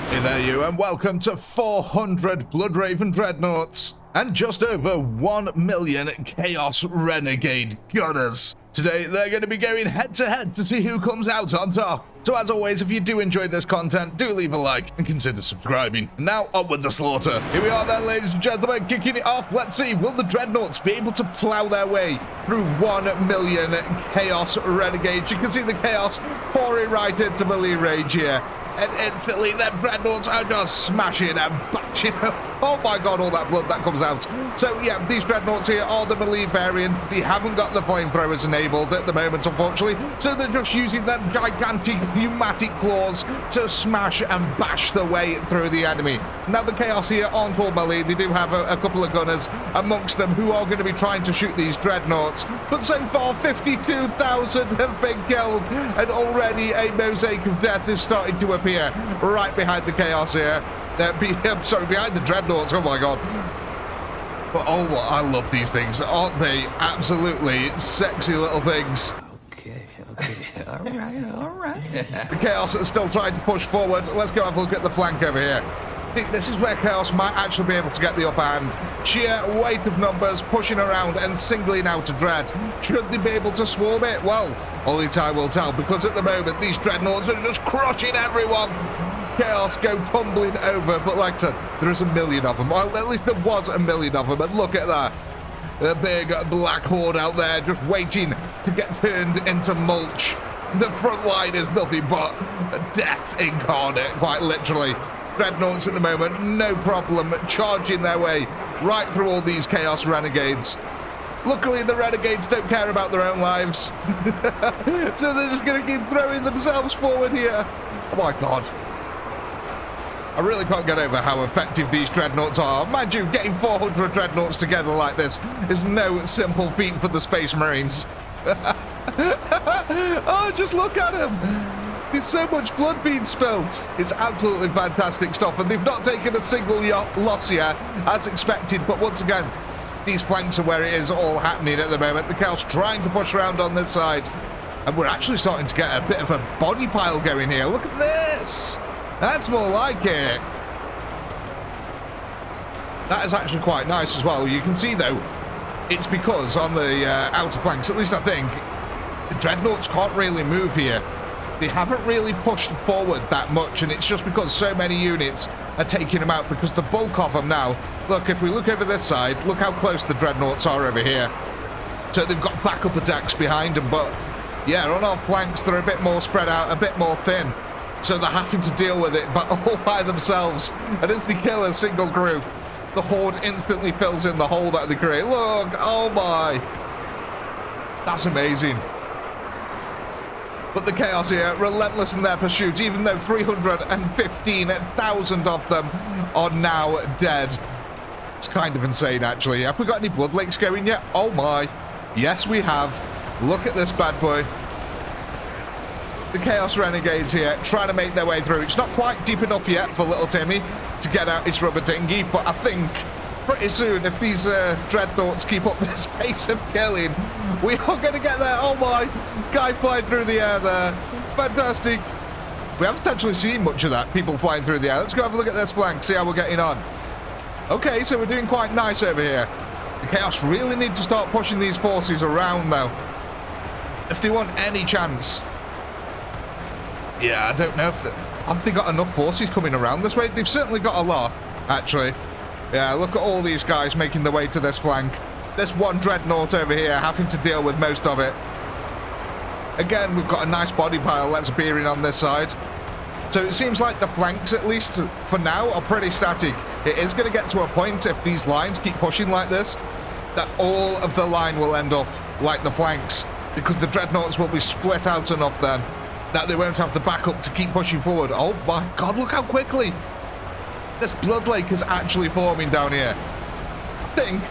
Hey there you, and welcome to 400 Bloodraven Dreadnoughts and just over 1 million Chaos Renegade Gunners. Today they're going to be going head to head to see who comes out on top. So as always, if you do enjoy this content, do leave a like and consider subscribing. And now on with the slaughter. Here we are then, ladies and gentlemen, kicking it off. Let's see, will the Dreadnoughts be able to plow their way through 1 million Chaos Renegades? You can see the chaos pouring right into melee range here. And instantly, them Dreadnoughts are just smashing and bashing. Oh my god, all that blood that comes out. So yeah, these Dreadnoughts here are the melee variant. They haven't got the flamethrowers enabled at the moment, unfortunately. So they're just using them gigantic pneumatic claws to smash and bash their way through the enemy. Now the Chaos here aren't all melee. They do have a couple of gunners amongst them who are going to be trying to shoot these Dreadnoughts. But so far, 52,000 have been killed. And already a mosaic of death is starting to appear right behind the Chaos here. Behind the Dreadnoughts, oh my god. But oh, I love these things. Aren't they absolutely sexy little things? Okay, all right. The Chaos are still trying to push forward. Let's go have a look at the flank over here. I think this is where Chaos might actually be able to get the upper hand. Sheer weight of numbers pushing around and singling out a Dread. Should they be able to swarm it? Well, only time will tell, because at the moment these Dreadnoughts are just crushing everyone. Chaos go tumbling over, but like I said, there is a million of them. Well, at least there was a million of them, and look at that. The big black horde out there just waiting to get turned into mulch. The front line is nothing but death incarnate, quite literally. Dreadnoughts at the moment, no problem, charging their way right through all these Chaos Renegades. Luckily, the Renegades don't care about their own lives. So they're just going to keep throwing themselves forward here. Oh my god. I really can't get over how effective these Dreadnoughts are. Mind you, getting 400 Dreadnoughts together like this is no simple feat for the Space Marines. Oh, just look at him. There's so much blood being spilled. It's absolutely fantastic stuff, and they've not taken a single loss yet, as expected. But once again, these flanks are where it is all happening at the moment. The Chaos trying to push around on this side, and we're actually starting to get a bit of a body pile going here. Look at this. That's more like it. That is actually quite nice as well. You can see, though, it's because on the outer flanks, at least I think, the Dreadnoughts can't really move here. They haven't really pushed forward that much, and it's just because so many units are taking them out, because the bulk of them now, look, if we look over this side, look how close the Dreadnoughts are over here. So they've got backup attacks behind them, but yeah, on our flanks, they're a bit more spread out, a bit more thin. So they're having to deal with it, but all by themselves. And as they kill a single group, the horde instantly fills in the hole that they create. Look, oh my. That's amazing. But the Chaos here, relentless in their pursuit, even though 315,000 of them are now dead. It's kind of insane, actually. Have we got any blood lakes going yet? Oh my. Yes, we have. Look at this bad boy. The Chaos Renegades here, trying to make their way through. It's not quite deep enough yet for little Timmy to get out his rubber dinghy, but I think pretty soon, if these Dreadnoughts keep up this pace of killing, we are going to get there. Oh my, guy flying through the air there. Fantastic. We haven't actually seen much of that, people flying through the air. Let's go have a look at this flank, see how we're getting on. Okay, so we're doing quite nice over here. The Chaos really need to start pushing these forces around, though, if they want any chance. Yeah, I don't know if have they got enough forces coming around this way? They've certainly got a lot, actually. Yeah, look at all these guys making their way to this flank. This one Dreadnought over here having to deal with most of it. Again, we've got a nice body pile that's appearing on this side. So it seems like the flanks, at least for now, are pretty static. It is going to get to a point, if these lines keep pushing like this, that all of the line will end up like the flanks, because the Dreadnoughts will be split out enough then that they won't have the backup to keep pushing forward. Oh my god, look how quickly this blood lake is actually forming down here. I think,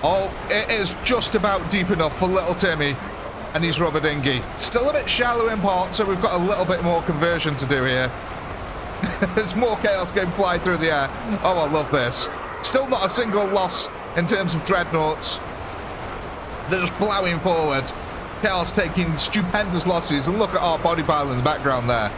oh, it is just about deep enough for little Timmy and his rubber dinghy. Still a bit shallow in parts, so we've got a little bit more conversion to do here. There's more Chaos going flying through the air. Oh, I love this. Still not a single loss in terms of Dreadnoughts. They're just plowing forward. Chaos taking stupendous losses, and look at our body pile in the background there.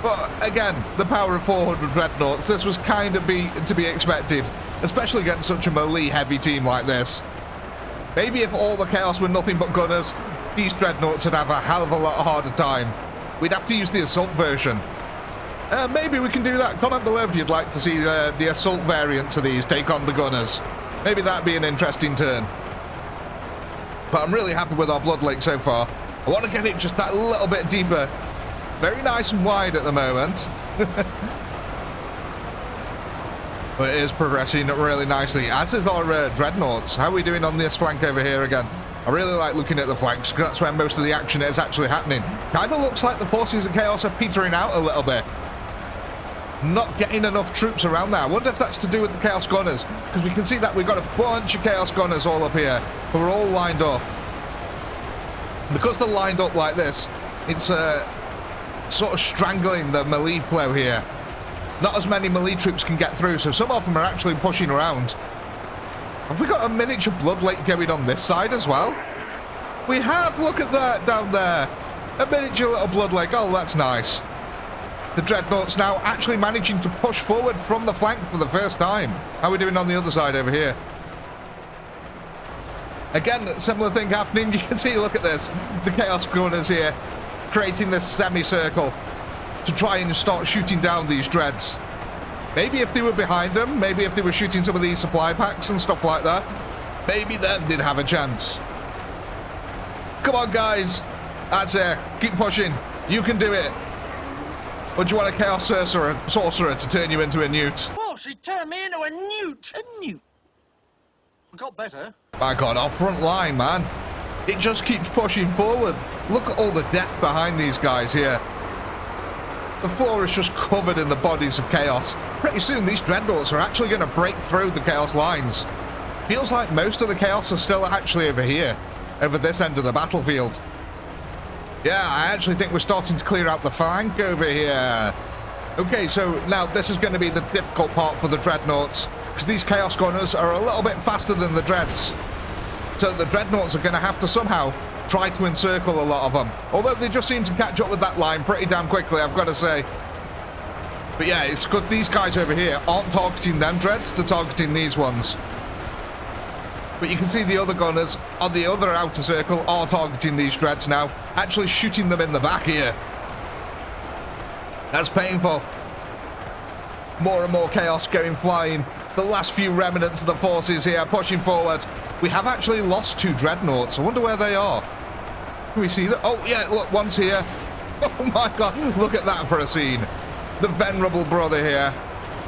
But again, the power of 400 dreadnoughts, this was kind of to be expected, especially against such a melee-heavy team like this. Maybe if all the chaos were nothing but gunners, these dreadnoughts would have a hell of a lot harder time. We'd have to use the assault version. Maybe we can do that. Comment below if you'd like to see the assault variants of these take on the gunners. Maybe that'd be an interesting turn. But I'm really happy with our Blood Lake so far. I want to get it just that little bit deeper. Very nice and wide at the moment. But it is progressing really nicely, as is our dreadnoughts. How are we doing on this flank over here again? I really like looking at the flanks, because that's where most of the action is actually happening. Kind of looks like the forces of chaos are petering out a little bit. Not getting enough troops around there. I wonder if that's to do with the Chaos Gunners, because we can see that we've got a bunch of Chaos Gunners all up here, who are all lined up. Because they're lined up like this, it's sort of strangling the melee flow here. Not as many melee troops can get through, so some of them are actually pushing around. Have we got a miniature Blood Lake going on this side as well? We have, look at that down there. A miniature little Blood Lake, oh that's nice. The dreadnoughts now actually managing to push forward from the flank for the first time. How are we doing on the other side over here? Again, similar thing happening. You can see, look at this. The Chaos Gunners here, creating this semicircle to try and start shooting down these dreads. Maybe if they were behind them, maybe if they were shooting some of these supply packs and stuff like that, maybe then they'd have a chance. Come on, guys. That's it. Keep pushing. You can do it. Or do you want a Chaos Sorcerer to turn you into a newt? Well, she turned me into a newt. A newt. We got better. My God, our front line, man. It just keeps pushing forward. Look at all the death behind these guys here. The floor is just covered in the bodies of chaos. Pretty soon, these dreadnoughts are actually going to break through the chaos lines. Feels like most of the chaos are still actually over here, over this end of the battlefield. Yeah, I actually think we're starting to clear out the flank over here. Okay, so now this is going to be the difficult part for the dreadnoughts, because these chaos gunners are a little bit faster than the dreads. So the dreadnoughts are going to have to somehow try to encircle a lot of them. Although they just seem to catch up with that line pretty damn quickly, I've got to say. But yeah, it's because these guys over here aren't targeting them dreads, they're targeting these ones. But you can see the other gunners on the other outer circle are targeting these dreads now, actually shooting them in the back here. That's painful. More and more chaos going flying. The last few remnants of the forces here pushing forward. We have actually lost 2 dreadnoughts. I wonder where they are. Can we see that? Oh yeah, look, one's here. Oh my God, look at that for a scene. The venerable brother here,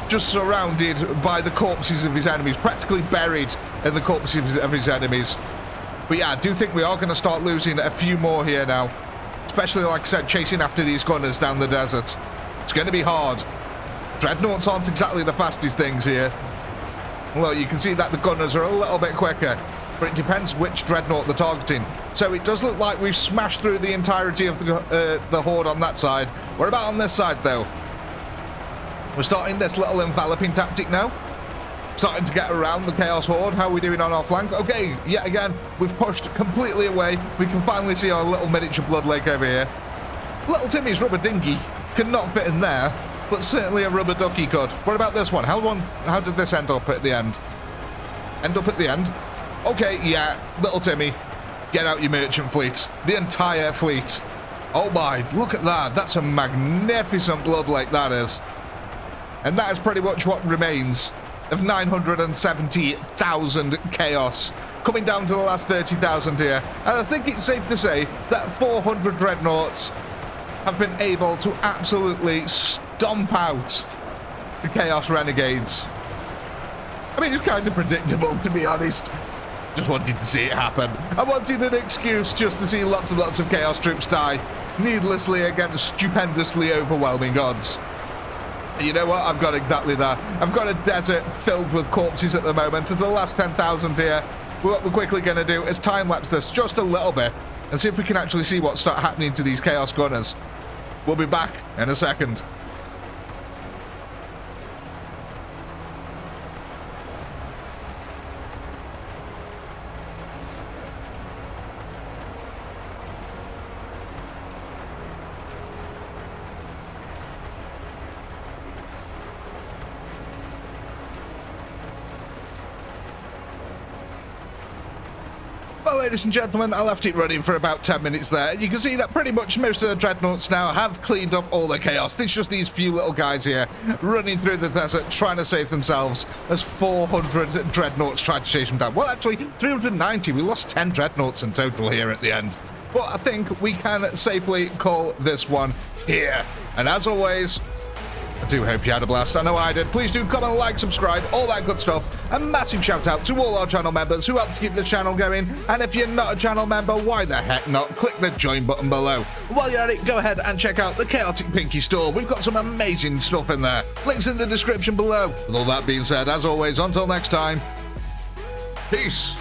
just surrounded by the corpses of his enemies, practically buried in the corpses of his enemies. But yeah, I do think we are going to start losing a few more here now. Especially, like I said, chasing after these gunners down the desert. It's going to be hard. Dreadnoughts aren't exactly the fastest things here. Look, you can see that the gunners are a little bit quicker, but it depends which dreadnought they're targeting. So it does look like we've smashed through the entirety of the horde on that side. What about on this side, though? We're starting this little enveloping tactic now. Starting to get around the Chaos Horde. How are we doing on our flank? Okay, yet again, we've pushed completely away. We can finally see our little miniature Blood Lake over here. Little Timmy's rubber dinghy cannot fit in there, but certainly a rubber ducky could. What about this one? How did this end up at the end? End up at the end? Okay, yeah, little Timmy, get out your merchant fleet. The entire fleet. Oh my, look at that. That's a magnificent Blood Lake, that is. And that is pretty much what remains of 970,000 chaos. Coming down to the last 30,000 here. And I think it's safe to say that 400 dreadnoughts have been able to absolutely stomp out the Chaos Renegades. I mean, it's kind of predictable, to be honest. Just wanted to see it happen. I wanted an excuse just to see lots and lots of Chaos troops die needlessly against stupendously overwhelming odds. And you know what? I've got exactly that. I've got a desert filled with corpses at the moment. It's the last 10,000 here. What we're quickly going to do is time-lapse this just a little bit and see if we can actually see what's happening to these Chaos Gunners. We'll be back in a second. Well, ladies and gentlemen, I left it running for about 10 minutes there. You can see that pretty much most of the dreadnoughts now have cleaned up all the chaos. There's just these few little guys here running through the desert trying to save themselves as 400 dreadnoughts tried to chase them down. Well, actually, 390. We lost 10 dreadnoughts in total here at the end. But I think we can safely call this one here. And as always, I do hope you had a blast. I know I did. Please do comment, like, subscribe, all that good stuff. A massive shout out to all our channel members who help to keep the channel going. And if you're not a channel member, why the heck not? Click the join button below. While you're at it, go ahead and check out the Chaotic Pinky store. We've got some amazing stuff in there. Links in the description below. With all that being said, as always, until next time, peace.